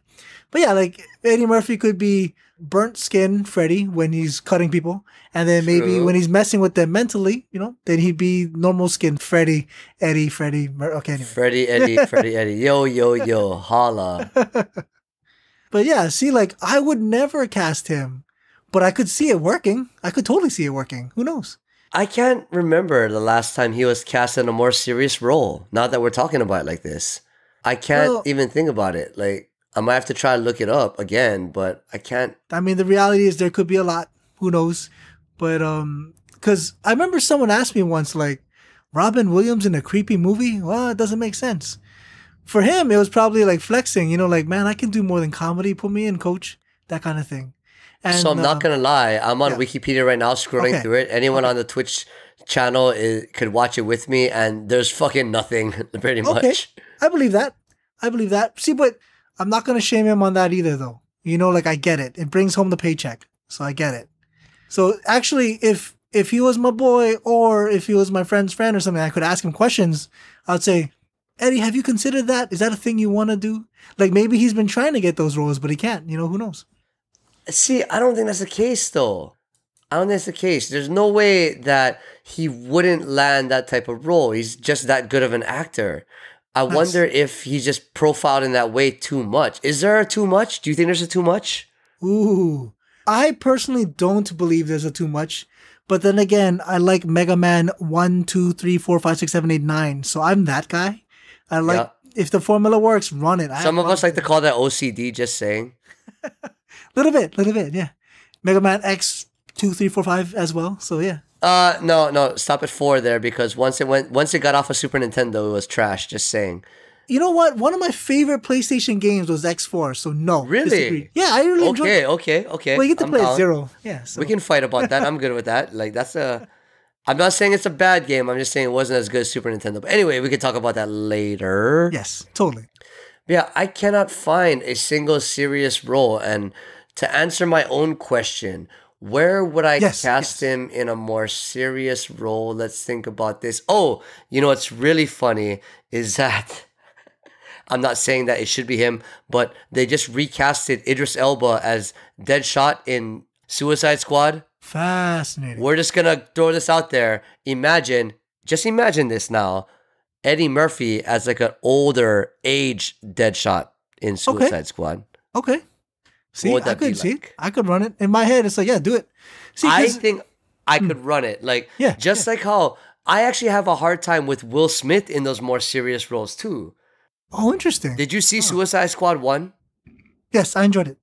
[SPEAKER 2] But yeah, like Eddie Murphy could be burnt skin Freddy when he's cutting people. And then maybe when he's messing with them mentally, then he'd be normal skin Freddy, Eddie, Freddy. Okay, anyway.
[SPEAKER 1] Freddy, Eddie. Yo, holla.
[SPEAKER 2] But yeah, see, like I would never cast him, but I could see it working. I could totally see it working. Who knows?
[SPEAKER 1] I can't remember the last time he was cast in a more serious role. Now that we're talking about it like this, I can't even think about it. Like, I might have to try to look it up again, but I can't.
[SPEAKER 2] I mean, the reality is there could be a lot. Who knows? But, because I remember someone asked me once, like, Robin Williams in a creepy movie? Well, it doesn't make sense. For him, it was probably like flexing, like, man, I can do more than comedy. Put me in, coach. That kind of thing. And,
[SPEAKER 1] so I'm not going to lie. I'm on Wikipedia right now scrolling through it. Anyone on the Twitch channel could watch it with me, and there's fucking nothing, pretty much.
[SPEAKER 2] I believe that. See, but I'm not going to shame him on that either, though. Like, I get it. It brings home the paycheck. So I get it. So actually, if he was my boy or if he was my friend's friend or something, I could ask him questions. I'd say, Eddie, have you considered that? Is that a thing you want to do? Like, maybe he's been trying to get those roles, but he can't. Who knows?
[SPEAKER 1] See, I don't think that's the case, though. I don't think that's the case. There's no way that he wouldn't land that type of role. He's just that good of an actor. I wonder if he's just profiled in that way too much. Is there a too much? Do you think there's a too much?
[SPEAKER 2] Ooh. I personally don't believe there's a too much. But then again, I like Mega Man 1, 2, 3, 4, 5, 6, 7, 8, 9. So I'm that guy. I like, if the formula works, run it.
[SPEAKER 1] Some of us like to call that OCD, just saying.
[SPEAKER 2] Little bit, yeah. Mega Man X 2, 3, 4, 5 as well. So yeah.
[SPEAKER 1] No, stop at 4 there because once it got off of Super Nintendo, it was trash. Just saying.
[SPEAKER 2] You know what? One of my favorite PlayStation games was X4, so no.
[SPEAKER 1] Really?
[SPEAKER 2] Disagree. Yeah, I really enjoyed it.
[SPEAKER 1] Okay.
[SPEAKER 2] Well, you get to
[SPEAKER 1] I'm
[SPEAKER 2] play
[SPEAKER 1] down.
[SPEAKER 2] at 0. Yeah, so.
[SPEAKER 1] We can fight about that. I'm good with that. Like I'm not saying it's a bad game. I'm just saying it wasn't as good as Super Nintendo. But anyway, we can talk about that later.
[SPEAKER 2] Yes, totally.
[SPEAKER 1] Yeah, I cannot find a single serious role. And to answer my own question, where would I cast him in a more serious role? Let's think about this. Oh, you know what's really funny is that I'm not saying that it should be him, but they just recasted Idris Elba as Deadshot in Suicide Squad.
[SPEAKER 2] Fascinating.
[SPEAKER 1] We're just going to throw this out there. Just imagine this now. Eddie Murphy as like an older age Deadshot in Suicide Squad.
[SPEAKER 2] Okay. See, I could see it. I could run it. In my head, it's like, yeah, do it. See,
[SPEAKER 1] I think I could run it. Like, like how I actually have a hard time with Will Smith in those more serious roles too.
[SPEAKER 2] Oh, interesting.
[SPEAKER 1] Did you see Suicide Squad 1?
[SPEAKER 2] Yes, I enjoyed it.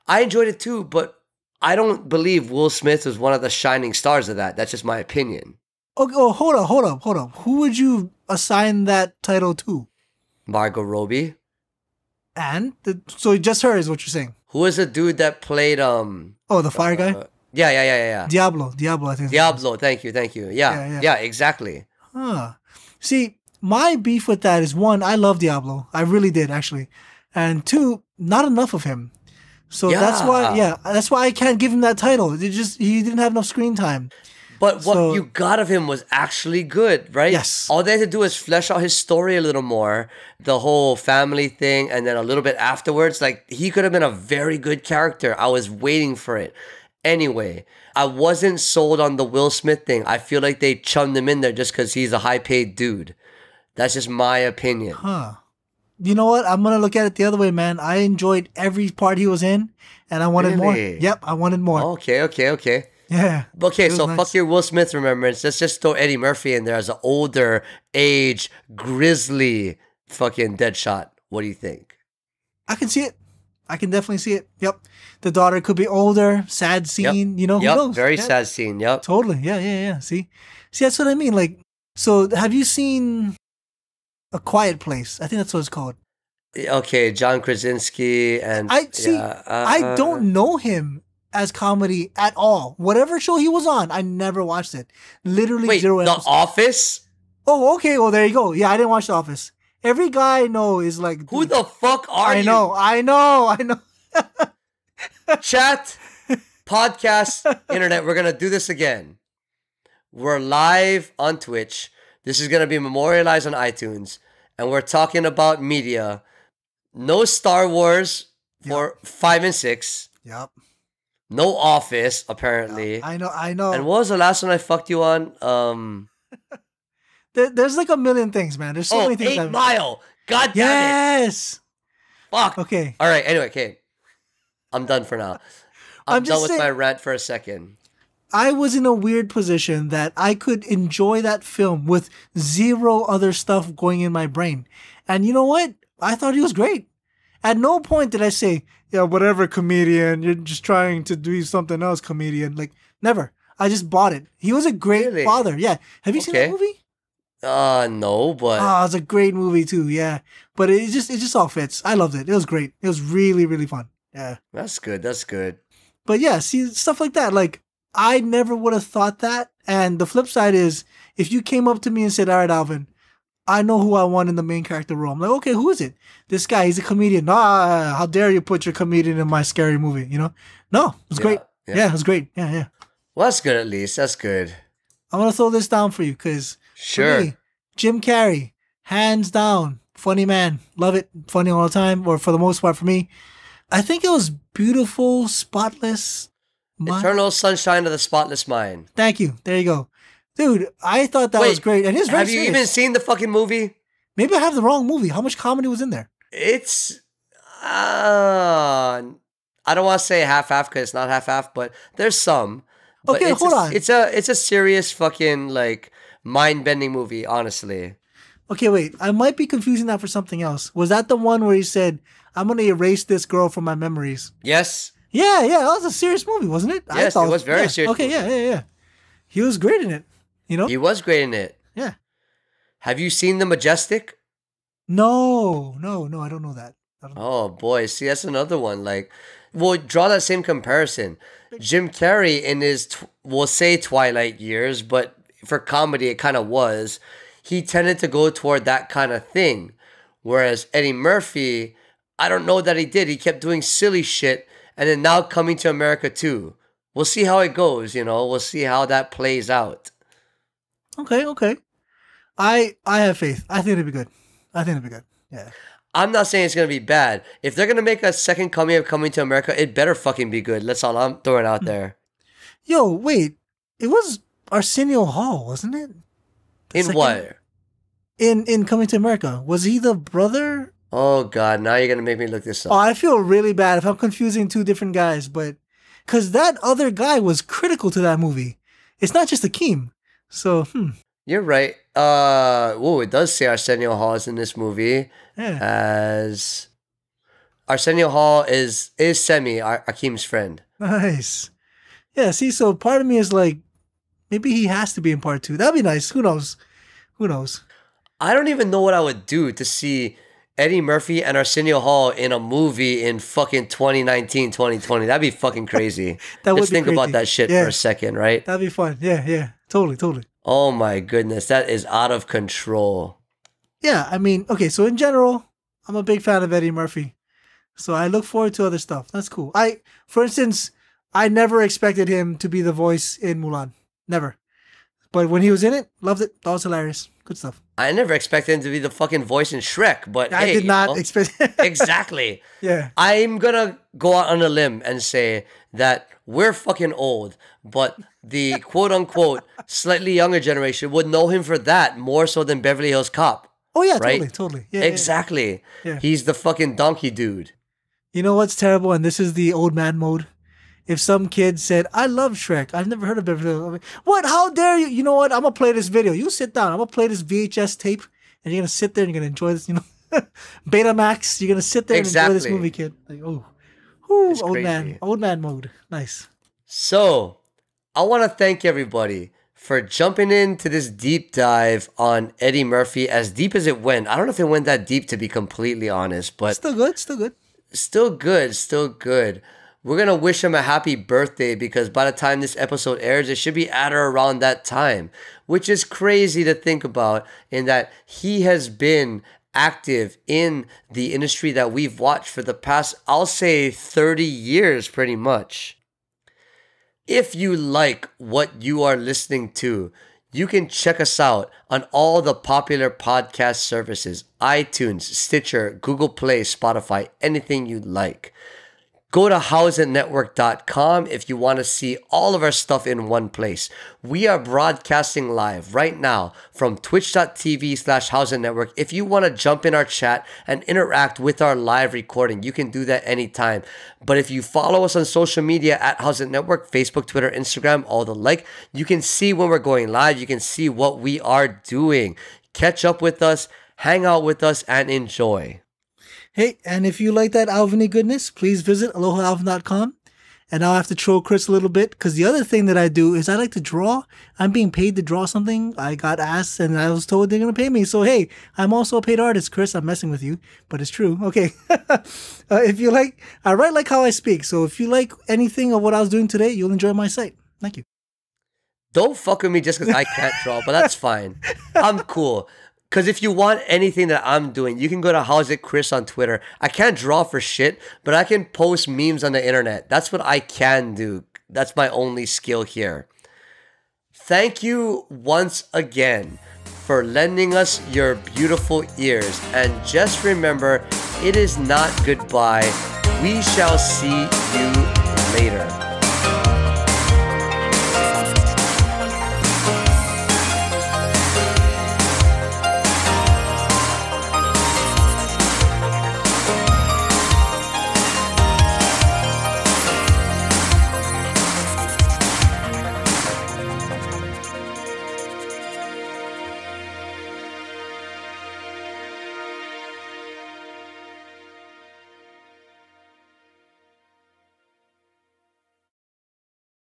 [SPEAKER 1] I enjoyed it too, but I don't believe Will Smith was one of the shining stars of that. That's just my opinion.
[SPEAKER 2] Okay, hold up. Who would you assign that title to?
[SPEAKER 1] Margot Robbie.
[SPEAKER 2] And? So just her is what you're saying?
[SPEAKER 1] Who is the dude that played...
[SPEAKER 2] the fire guy?
[SPEAKER 1] Yeah.
[SPEAKER 2] Diablo, I think.
[SPEAKER 1] Diablo, thank you. Yeah, exactly.
[SPEAKER 2] Huh. See, my beef with that is, one, I love Diablo. I really did, actually. And two, not enough of him. So that's why I can't give him that title. He didn't have enough screen time.
[SPEAKER 1] But what you got of him was actually good, right?
[SPEAKER 2] Yes.
[SPEAKER 1] All they had to do was flesh out his story a little more, the whole family thing, and then a little bit afterwards. Like, he could have been a very good character. I was waiting for it. Anyway, I wasn't sold on the Will Smith thing. I feel like they chummed him in there just because he's a high-paid dude. That's just my opinion.
[SPEAKER 2] Huh. You know what? I'm going to look at it the other way, man. I enjoyed every part he was in, and I wanted more. Yep, I wanted more.
[SPEAKER 1] Okay.
[SPEAKER 2] Yeah.
[SPEAKER 1] Okay, so nice. Fuck your Will Smith remembrance. Let's just throw Eddie Murphy in there as an older, age, grizzly fucking Deadshot. What do you think?
[SPEAKER 2] I can see it. I can definitely see it. Yep. The daughter could be older, sad scene, who knows?
[SPEAKER 1] Very sad scene, yep.
[SPEAKER 2] Totally. Yeah. See, that's what I mean. Like, so have you seen A Quiet Place? I think that's what it's called.
[SPEAKER 1] Okay, John Krasinski and...
[SPEAKER 2] I don't know him as comedy at all. Whatever show he was on, I never watched it. Literally zero episodes.
[SPEAKER 1] The Office?
[SPEAKER 2] Oh, okay. Well, there you go. Yeah, I didn't watch The Office. Every guy I know is like...
[SPEAKER 1] Dude, who the fuck are you?
[SPEAKER 2] I know.
[SPEAKER 1] Chat, podcast, internet, we're going to do this again. We're live on Twitch. This is going to be memorialized on iTunes. And we're talking about media. No Star Wars for 5 and 6.
[SPEAKER 2] Yep.
[SPEAKER 1] No Office, apparently.
[SPEAKER 2] I know.
[SPEAKER 1] And what was the last one I fucked you on?
[SPEAKER 2] There's like a million things, man. There's so many things.
[SPEAKER 1] 8 Mile. God damn it.
[SPEAKER 2] Yes.
[SPEAKER 1] Fuck.
[SPEAKER 2] Okay.
[SPEAKER 1] All right. Anyway, okay. I'm done for now. I'm done with my rant for a second.
[SPEAKER 2] I was in a weird position that I could enjoy that film with zero other stuff going in my brain. And you know what? I thought he was great. At no point did I say, yeah, whatever, comedian, you're just trying to do something else, comedian. Like, never. I just bought it. He was a great father. Yeah. Have you seen that movie?
[SPEAKER 1] No, but...
[SPEAKER 2] it's a great movie too, yeah. But it just all fits. I loved it. It was great. It was really, really fun. Yeah.
[SPEAKER 1] That's good.
[SPEAKER 2] But yeah, see, stuff like that. Like, I never would have thought that. And the flip side is, if you came up to me and said, all right, Alvin, I know who I want in the main character role. I'm like, okay, who is it? This guy, he's a comedian. How dare you put your comedian in my scary movie, No, it was great. Yeah, it was great. Yeah.
[SPEAKER 1] Well, that's good at least. That's good.
[SPEAKER 2] I'm going to throw this down for you because for me, Jim Carrey, hands down, funny man. Love it. Funny all the time, or for the most part for me. I think it was beautiful, spotless.
[SPEAKER 1] Eternal Sunshine of the Spotless Mind.
[SPEAKER 2] Thank you. There you go. Dude, I thought that was great. And
[SPEAKER 1] have you even seen the fucking movie?
[SPEAKER 2] Maybe I have the wrong movie. How much comedy was in there?
[SPEAKER 1] It's... I don't want to say half-half because it's not half-half, but there's some. But
[SPEAKER 2] okay, hold on.
[SPEAKER 1] It's a serious fucking, like, mind-bending movie, honestly.
[SPEAKER 2] Okay, wait. I might be confusing that for something else. Was that the one where he said, I'm going to erase this girl from my memories?
[SPEAKER 1] Yes.
[SPEAKER 2] Yeah. That was a serious movie, wasn't it?
[SPEAKER 1] Yes, it was very serious.
[SPEAKER 2] Okay, yeah. He was great in it. You know?
[SPEAKER 1] He was great in it.
[SPEAKER 2] Yeah.
[SPEAKER 1] Have you seen The Majestic?
[SPEAKER 2] No, I don't know that.
[SPEAKER 1] Oh boy, see, that's another one. Like, we'll draw that same comparison. Jim Carrey in his, we'll say Twilight years, but for comedy, it kind of was. He tended to go toward that kind of thing. Whereas Eddie Murphy, I don't know that he did. He kept doing silly shit, and then now Coming to America too. We'll see how it goes, you know. We'll see how that plays out.
[SPEAKER 2] Okay. I have faith. I think it'll be good. Yeah.
[SPEAKER 1] I'm not saying it's going to be bad. If they're going to make a second coming of Coming to America, it better fucking be good. That's all I'm throwing out there.
[SPEAKER 2] Yo, wait. It was Arsenio Hall, wasn't it?
[SPEAKER 1] What?
[SPEAKER 2] In Coming to America. Was he the brother?
[SPEAKER 1] Oh, God. Now you're going to make me look this up.
[SPEAKER 2] Oh, I feel really bad if I'm confusing two different guys, but... Because that other guy was critical to that movie. It's not just Akeem. So,
[SPEAKER 1] You're right. It does say Arsenio Hall is in this movie.
[SPEAKER 2] Yeah.
[SPEAKER 1] As Arsenio Hall is Semi, Akeem's friend.
[SPEAKER 2] Nice. Yeah, see, so part of me is like, maybe he has to be in part 2. That'd be nice. Who knows?
[SPEAKER 1] I don't even know what I would do to see Eddie Murphy and Arsenio Hall in a movie in fucking 2019, 2020. That'd be fucking crazy. Just think about that shit for a second, right?
[SPEAKER 2] That'd be fun. Yeah. Totally.
[SPEAKER 1] Oh my goodness, that is out of control.
[SPEAKER 2] Yeah, I mean, okay, so in general, I'm a big fan of Eddie Murphy. So I look forward to other stuff. That's cool. For instance, I never expected him to be the voice in Mulan. Never. But when he was in it, loved it. That was hilarious. Good stuff.
[SPEAKER 1] I never expected him to be the fucking voice in Shrek, but
[SPEAKER 2] I did not expect
[SPEAKER 1] Exactly.
[SPEAKER 2] Yeah.
[SPEAKER 1] I'm gonna go out on a limb and say that we're fucking old, but the quote unquote slightly younger generation would know him for that more so than Beverly Hills Cop.
[SPEAKER 2] Oh yeah,
[SPEAKER 1] right?
[SPEAKER 2] Totally. Yeah,
[SPEAKER 1] exactly.
[SPEAKER 2] Yeah.
[SPEAKER 1] He's the fucking donkey dude.
[SPEAKER 2] You know what's terrible? And this is the old man mode. If some kid said, I love Shrek, I've never heard of Beverly Hills. What? How dare you? You know what? I'm going to play this video. You sit down. I'm going to play this VHS tape, and you're going to sit there and you're going to enjoy this, Betamax. You're going to sit there and enjoy this movie, kid. Like, old man mode. Nice.
[SPEAKER 1] So, I want to thank everybody for jumping into this deep dive on Eddie Murphy, as deep as it went. I don't know if it went that deep, to be completely honest, but...
[SPEAKER 2] Still good.
[SPEAKER 1] Still good. We're going to wish him a happy birthday, because by the time this episode airs, it should be at or around that time, which is crazy to think about, in that he has been active in the industry that we've watched for the past, I'll say 30 years pretty much. If you like what you are listening to, you can check us out on all the popular podcast services: iTunes, Stitcher, Google Play, Spotify, anything you like. Go to howsitnetwork.com if you want to see all of our stuff in one place. We are broadcasting live right now from twitch.tv/howsitnetwork. If you want to jump in our chat and interact with our live recording, you can do that anytime. But if you follow us on social media at Howsit Network, Facebook, Twitter, Instagram, all the like, you can see when we're going live. You can see what we are doing. Catch up with us, hang out with us, and enjoy.
[SPEAKER 2] Hey, and if you like that Alvin goodness, please visit alohalvin.com. And now I have to troll Chris a little bit, because the other thing that I do is I like to draw. I'm being paid to draw something. I got asked and I was told they're going to pay me. So, hey, I'm also a paid artist, Chris. I'm messing with you, but it's true. Okay. If you like, I write like how I speak. So if you like anything of what I was doing today, you'll enjoy my site. Thank you.
[SPEAKER 1] Don't fuck with me just because I can't draw, but that's fine. I'm cool. Because if you want anything that I'm doing, you can go to How's It Chris on Twitter. I can't draw for shit, but I can post memes on the internet. That's what I can do. That's my only skill here. Thank you once again for lending us your beautiful ears. And just remember, it is not goodbye. We shall see you later.